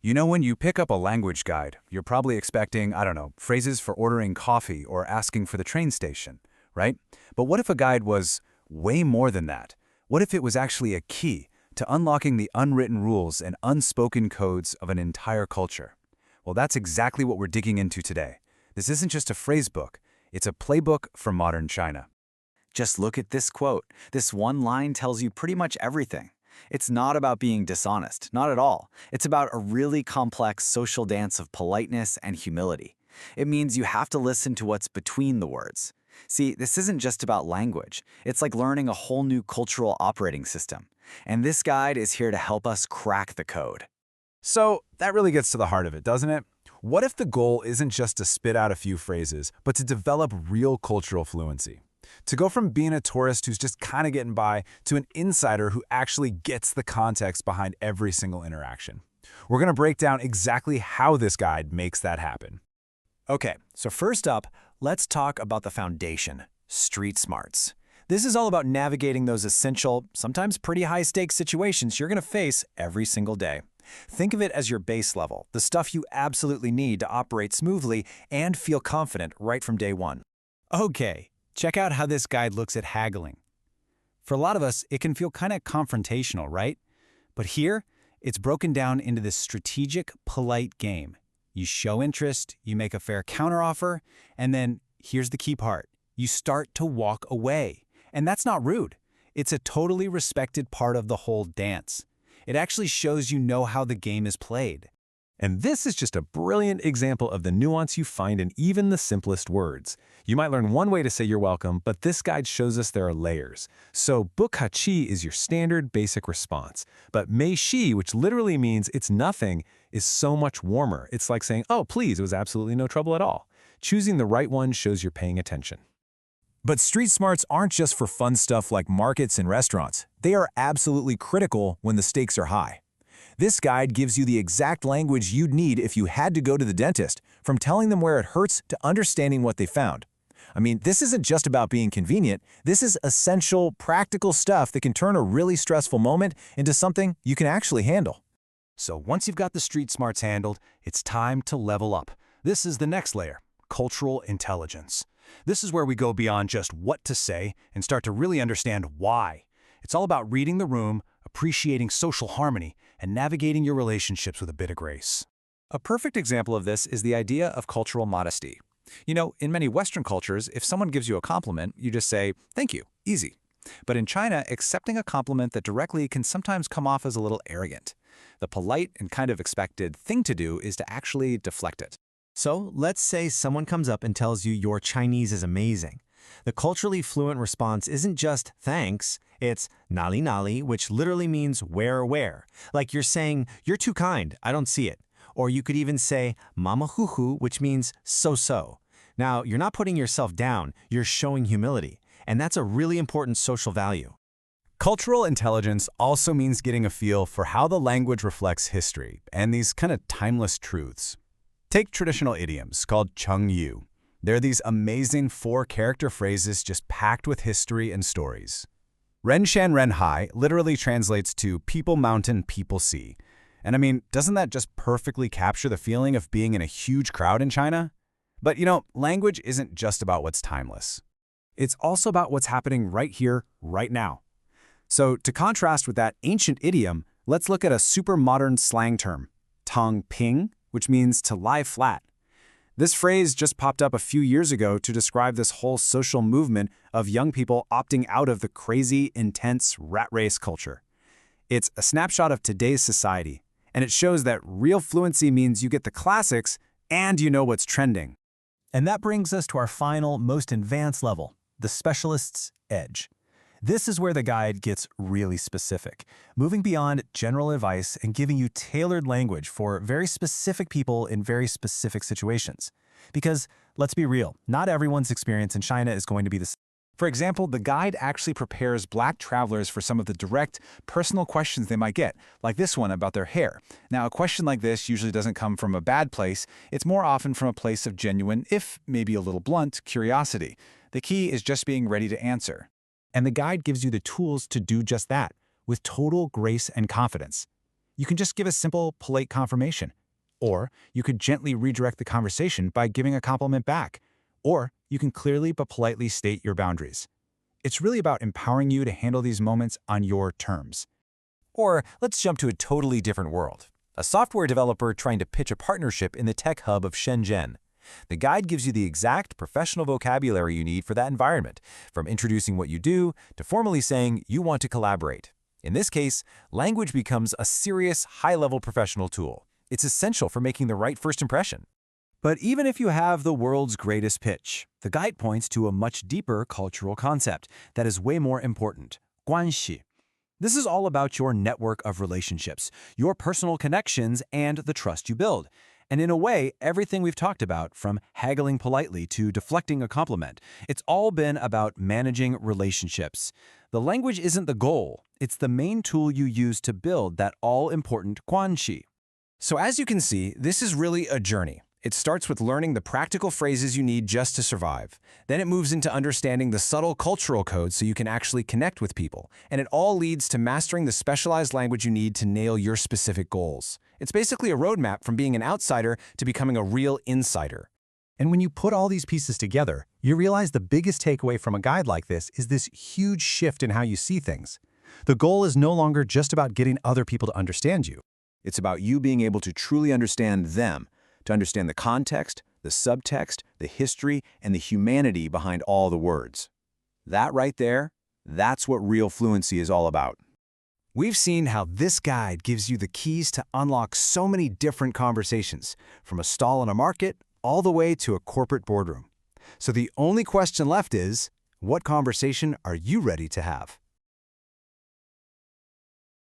You know, when you pick up a language guide, you're probably expecting, I don't know, phrases for ordering coffee or asking for the train station, right? But what if a guide was way more than that? What if it was actually a key to unlocking the unwritten rules and unspoken codes of an entire culture? Well, that's exactly what we're digging into today. This isn't just a phrase book, it's a playbook for modern China. Just look at this quote. This one line tells you pretty much everything. It's not about being dishonest, not at all. It's about a really complex social dance of politeness and humility. It means you have to listen to what's between the words. See, this isn't just about language. It's like learning a whole new cultural operating system. And this guide is here to help us crack the code. So that really gets to the heart of it, doesn't it? What if the goal isn't just to spit out a few phrases, but to develop real cultural fluency? To go from being a tourist who's just kind of getting by to an insider who actually gets the context behind every single interaction. We're going to break down exactly how this guide makes that happen. Okay, so first up, let's talk about the foundation, street smarts. This is all about navigating those essential, sometimes pretty high-stakes situations you're going to face every single day. Think of it as your base level, the stuff you absolutely need to operate smoothly and feel confident right from day one. Okay, check out how this guide looks at haggling. For a lot of us, it can feel kind of confrontational, right? But here, it's broken down into this strategic, polite game. You show interest, you make a fair counteroffer, and then here's the key part. You start to walk away. And that's not rude. It's a totally respected part of the whole dance. It actually shows you know how the game is played. And this is just a brilliant example of the nuance you find in even the simplest words. You might learn one way to say you're welcome, but this guide shows us there are layers. So "不客气" is your standard basic response. But "没事", which literally means it's nothing, is so much warmer. It's like saying, "Oh, please, it was absolutely no trouble at all." Choosing the right one shows you're paying attention. But street smarts aren't just for fun stuff like markets and restaurants. They are absolutely critical when the stakes are high. This guide gives you the exact language you'd need if you had to go to the dentist, from telling them where it hurts to understanding what they found. I mean, this isn't just about being convenient. This is essential, practical stuff that can turn a really stressful moment into something you can actually handle. So once you've got the street smarts handled, it's time to level up. This is the next layer, cultural intelligence. This is where we go beyond just what to say and start to really understand why. It's all about reading the room, appreciating social harmony, and navigating your relationships with a bit of grace. A perfect example of this is the idea of cultural modesty. You know, in many Western cultures, if someone gives you a compliment, you just say, "Thank you," easy. But in China, accepting a compliment that directly can sometimes come off as a little arrogant. The polite and kind of expected thing to do is to actually deflect it. So let's say someone comes up and tells you your Chinese is amazing. The culturally fluent response isn't just thanks, it's nali nali, which literally means where. Like you're saying, "You're too kind, I don't see it." Or you could even say mama hu, which means so. Now, you're not putting yourself down, you're showing humility. And that's a really important social value. Cultural intelligence also means getting a feel for how the language reflects history and these kind of timeless truths. Take traditional idioms called chengyu. They're these amazing 4-character phrases just packed with history and stories. Ren Shan Ren Hai literally translates to people mountain, people sea. And I mean, doesn't that just perfectly capture the feeling of being in a huge crowd in China? But you know, language isn't just about what's timeless. It's also about what's happening right here, right now. So to contrast with that ancient idiom, let's look at a super modern slang term, tang ping, which means to lie flat. This phrase just popped up a few years ago to describe this whole social movement of young people opting out of the crazy, intense rat race culture. It's a snapshot of today's society, and it shows that real fluency means you get the classics and you know what's trending. And that brings us to our final, most advanced level, the specialist's edge. This is where the guide gets really specific, moving beyond general advice and giving you tailored language for very specific people in very specific situations. Because, let's be real, not everyone's experience in China is going to be the same. For example, the guide actually prepares Black travelers for some of the direct, personal questions they might get, like this one about their hair. Now, a question like this usually doesn't come from a bad place. It's more often from a place of genuine, if maybe a little blunt, curiosity. The key is just being ready to answer. And the guide gives you the tools to do just that, with total grace and confidence. you can just give a simple, polite confirmation. Or you could gently redirect the conversation by giving a compliment back. Or you can clearly but politely state your boundaries. It's really about empowering you to handle these moments on your terms. Or let's jump to a totally different world. A software developer trying to pitch a partnership in the tech hub of Shenzhen. The guide gives you the exact professional vocabulary you need for that environment, from introducing what you do to formally saying you want to collaborate. In this case, language becomes a serious, high-level professional tool. It's essential for making the right first impression. But even if you have the world's greatest pitch, the guide points to a much deeper cultural concept that is way more important: 关系. This is all about your network of relationships, your personal connections, and the trust you build. And in a way, everything we've talked about, from haggling politely to deflecting a compliment, it's all been about managing relationships. The language isn't the goal, it's the main tool you use to build that all-important 关系. So as you can see, this is really a journey. It starts with learning the practical phrases you need just to survive. Then it moves into understanding the subtle cultural codes so you can actually connect with people. And it all leads to mastering the specialized language you need to nail your specific goals. It's basically a roadmap from being an outsider to becoming a real insider. And when you put all these pieces together, you realize the biggest takeaway from a guide like this is this huge shift in how you see things. The goal is no longer just about getting other people to understand you. It's about you being able to truly understand them, to understand the context, the subtext, the history, and the humanity behind all the words. That right there, that's what real fluency is all about. We've seen how this guide gives you the keys to unlock so many different conversations, from a stall in a market all the way to a corporate boardroom. So the only question left is, what conversation are you ready to have?